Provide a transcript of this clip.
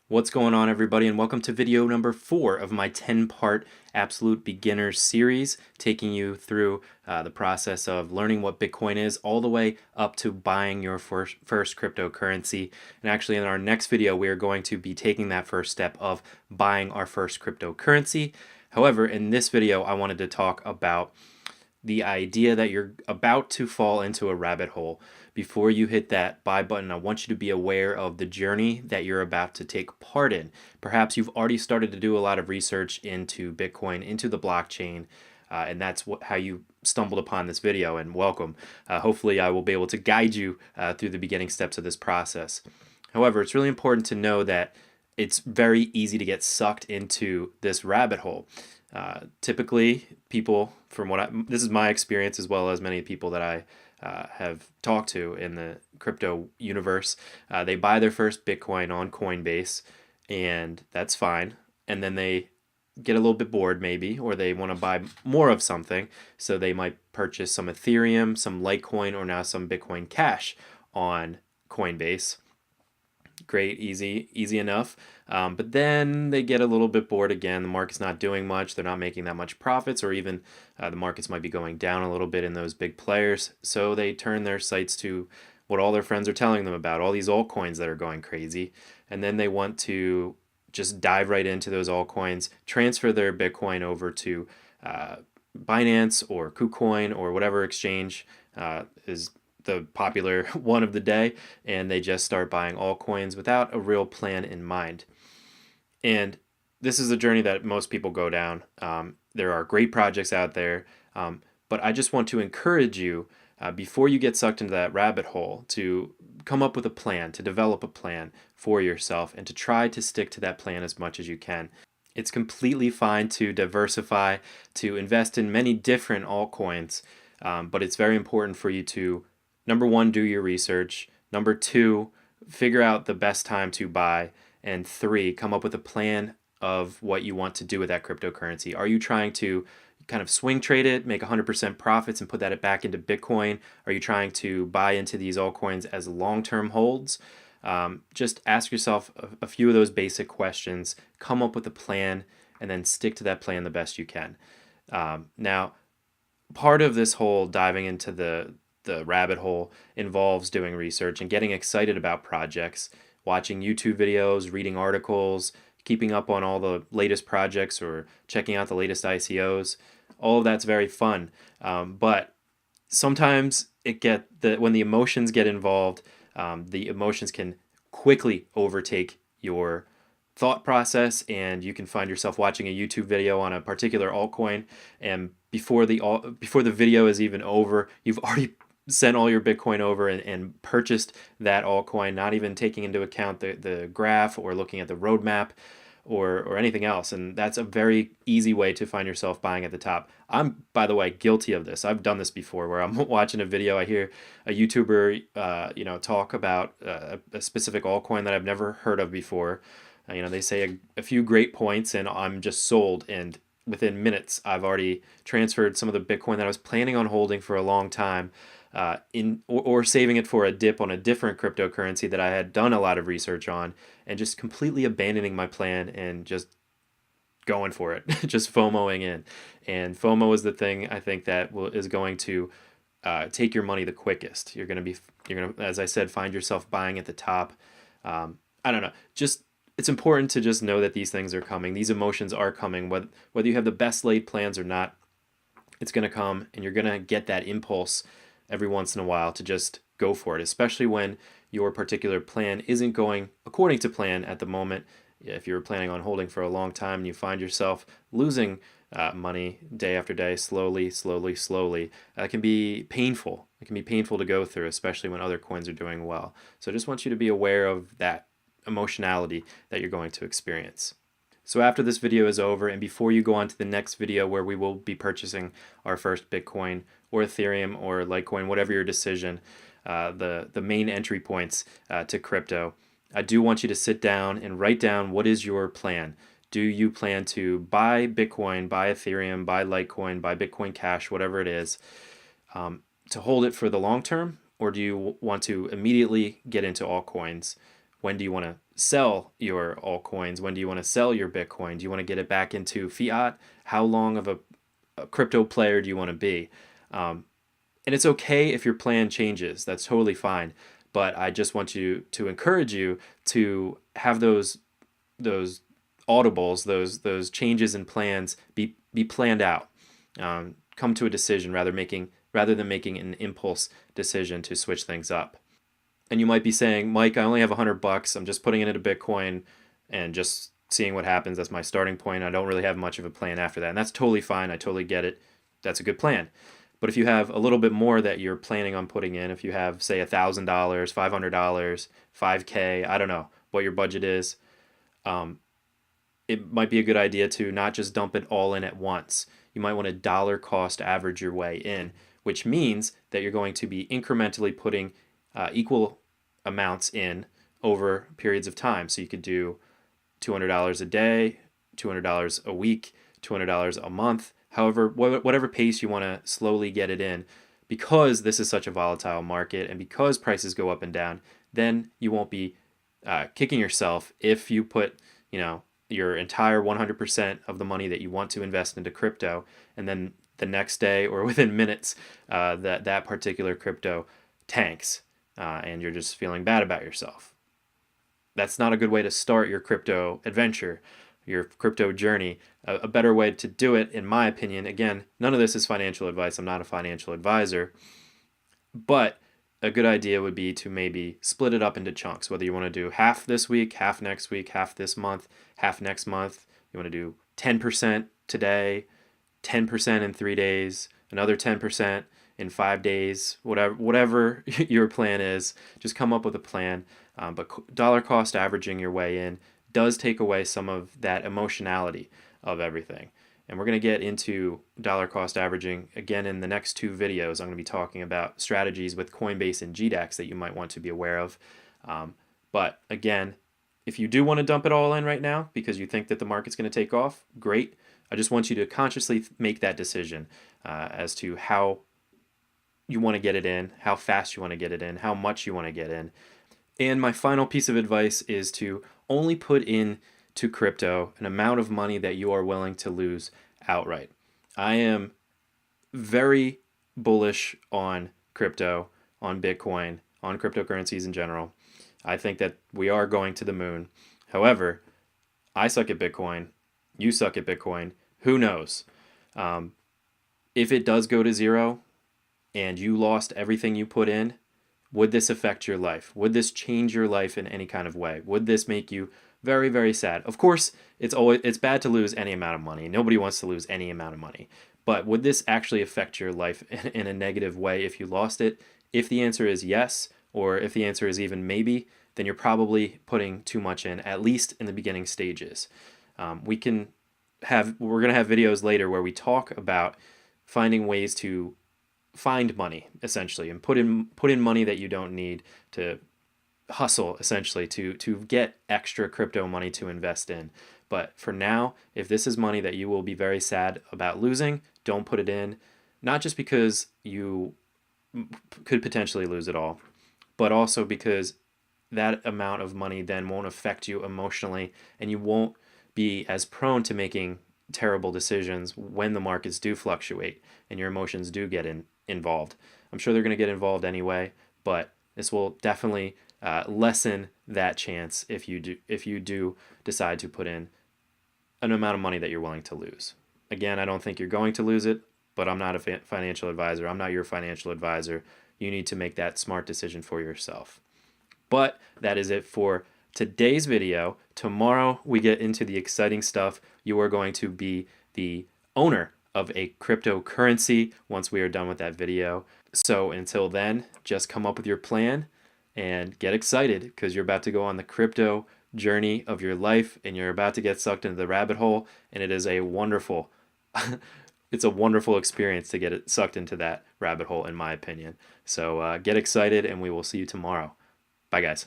What's going on, everybody, and welcome to video number 4 of my 10-part Absolute Beginners series, taking you through the process of learning what Bitcoin is all the way up to buying your first cryptocurrency. And actually, in our next video, we are going to be taking that first step of buying our first cryptocurrency. However, in this video, I wanted to talk about the idea that you're about to fall into a rabbit hole. Before you hit that buy button, I want you to be aware of the journey that you're about to take part in. Perhaps you've already started to do a lot of research into Bitcoin, into the blockchain, and that's how you stumbled upon this video, and welcome. Hopefully I will be able to guide you through the beginning steps of this process. However, it's really important to know that it's very easy to get sucked into this rabbit hole. Typically, people, this is my experience as well as many people that I have talked to in the crypto universe, they buy their first Bitcoin on Coinbase, and that's fine. And then they get a little bit bored, maybe, or they want to buy more of something, so they might purchase some Ethereum, some Litecoin, or now some Bitcoin Cash on Coinbase. Great, easy enough. But then they get a little bit bored again. The market's not doing much. They're not making that much profits, or even the markets might be going down a little bit in those big players. So they turn their sights to what all their friends are telling them about, all these altcoins that are going crazy. And then they want to just dive right into those altcoins, transfer their Bitcoin over to Binance or KuCoin or whatever exchange is the popular one of the day, and they just start buying altcoins without a real plan in mind. And this is a journey that most people go down. There are great projects out there, but I just want to encourage you before you get sucked into that rabbit hole to come up with a plan, to develop a plan for yourself, and to try to stick to that plan as much as you can. It's completely fine to diversify, to invest in many different altcoins, but it's very important for you to, number one, do your research. Number two, figure out the best time to buy. And three, come up with a plan of what you want to do with that cryptocurrency. Are you trying to kind of swing trade it, make 100% profits and put that back into Bitcoin? Are you trying to buy into these altcoins as long-term holds? Just ask yourself a few of those basic questions, come up with a plan, and then stick to that plan the best you can. Now, part of this whole diving into the rabbit hole involves doing research and getting excited about projects, watching YouTube videos, reading articles, keeping up on all the latest projects or checking out the latest ICOs. All of that's very fun, but sometimes when the emotions get involved, the emotions can quickly overtake your thought process, and you can find yourself watching a YouTube video on a particular altcoin, and before the video is even over, you've already sent all your Bitcoin over and purchased that altcoin, not even taking into account the graph or looking at the roadmap or anything else. And that's a very easy way to find yourself buying at the top. I'm, by the way, guilty of this. I've done this before, where I'm watching a video, I hear a YouTuber talk about a specific altcoin that I've never heard of before. They say a few great points, and I'm just sold. And within minutes, I've already transferred some of the Bitcoin that I was planning on holding for a long time, or saving it for a dip on a different cryptocurrency that I had done a lot of research on, and just completely abandoning my plan and just going for it, just FOMOing in. And FOMO is the thing I think that is going to take your money the quickest. You're gonna, as I said, find yourself buying at the top. I don't know. It's important to just know that these things are coming. These emotions are coming. Whether you have the best laid plans or not, it's going to come, and you're going to get that impulse every once in a while to just go for it, especially when your particular plan isn't going according to plan at the moment. If you're planning on holding for a long time and you find yourself losing money day after day, slowly, it can be painful. It can be painful to go through, especially when other coins are doing well. So I just want you to be aware of that emotionality that you're going to experience. So after this video is over, and before you go on to the next video where we will be purchasing our first Bitcoin or Ethereum or Litecoin, whatever your decision, the main entry points to crypto, I do want you to sit down and write down, what is your plan? Do you plan to buy Bitcoin, buy Ethereum, buy Litecoin, buy Bitcoin Cash, whatever it is, to hold it for the long term? Or do you want to immediately get into altcoins? When do you want to sell your altcoins? When do you want to sell your Bitcoin? Do you want to get it back into fiat? How long of a crypto player do you want to be? And it's okay if your plan changes. That's totally fine. But I just want to encourage you to have those audibles, those changes in plans be planned out. Come to a decision rather than making an impulse decision to switch things up. And you might be saying, Mike, I only have $100. I'm just putting it into Bitcoin and just seeing what happens. That's my starting point. I don't really have much of a plan after that. And that's totally fine. I totally get it. That's a good plan. But if you have a little bit more that you're planning on putting in, if you have, say, $1,000, $500, $5K, I don't know what your budget is, it might be a good idea to not just dump it all in at once. You might want to dollar cost average your way in, which means that you're going to be incrementally putting equal amounts in over periods of time. So you could do $200 a day, $200 a week, $200 a month, however, whatever pace you want to slowly get it in. Because this is such a volatile market and because prices go up and down, then you won't be kicking yourself if you put, your entire 100% of the money that you want to invest into crypto, and then the next day or within minutes, that particular crypto tanks, and you're just feeling bad about yourself. That's not a good way to start your crypto adventure, your crypto journey. A better way to do it, in my opinion, again, none of this is financial advice. I'm not a financial advisor, but a good idea would be to maybe split it up into chunks, whether you want to do half this week, half next week, half this month, half next month. You want to do 10% today, 10% in 3 days, another 10% in 5 days, whatever your plan is. Just come up with a plan. But dollar cost averaging your way in does take away some of that emotionality of everything. And we're going to get into dollar cost averaging again in the next 2 videos. I'm going to be talking about strategies with Coinbase and GDAX that you might want to be aware of. But again, if you do want to dump it all in right now because you think that the market's going to take off, great. I just want you to consciously make that decision as to how you want to get it in, how fast you want to get it in, how much you want to get in. And my final piece of advice is to only put in to crypto an amount of money that you are willing to lose outright. I am very bullish on crypto, on Bitcoin, on cryptocurrencies in general. I think that we are going to the moon. However, I suck at Bitcoin. You suck at Bitcoin. Who knows? If it does go to zero and you lost everything you put in, would this affect your life? Would this change your life in any kind of way? Would this make you very, very sad? Of course, it's bad to lose any amount of money. Nobody wants to lose any amount of money. But would this actually affect your life in a negative way if you lost it? If the answer is yes, or if the answer is even maybe, then you're probably putting too much in, at least in the beginning stages. We're going to have videos later where we talk about finding ways to find money, essentially, and put in money that you don't need, to hustle, essentially, to get extra crypto money to invest in. But for now, if this is money that you will be very sad about losing, don't put it in. Not just because you could potentially lose it all, but also because that amount of money then won't affect you emotionally, and you won't be as prone to making terrible decisions when the markets do fluctuate and your emotions do get involved. I'm sure they're going to get involved anyway, but this will definitely lessen that chance if you do decide to put in an amount of money that you're willing to lose. Again, I don't think you're going to lose it, but I'm not a financial advisor. I'm not your financial advisor. You need to make that smart decision for yourself. But that is it for today's video. Tomorrow we get into the exciting stuff. You are going to be the owner of a cryptocurrency once we are done with that video. So until then, just come up with your plan and get excited, because you're about to go on the crypto journey of your life and you're about to get sucked into the rabbit hole, and it is a wonderful it's a wonderful experience to get it sucked into that rabbit hole, in my opinion. So get excited, and we will see you tomorrow. Bye, guys.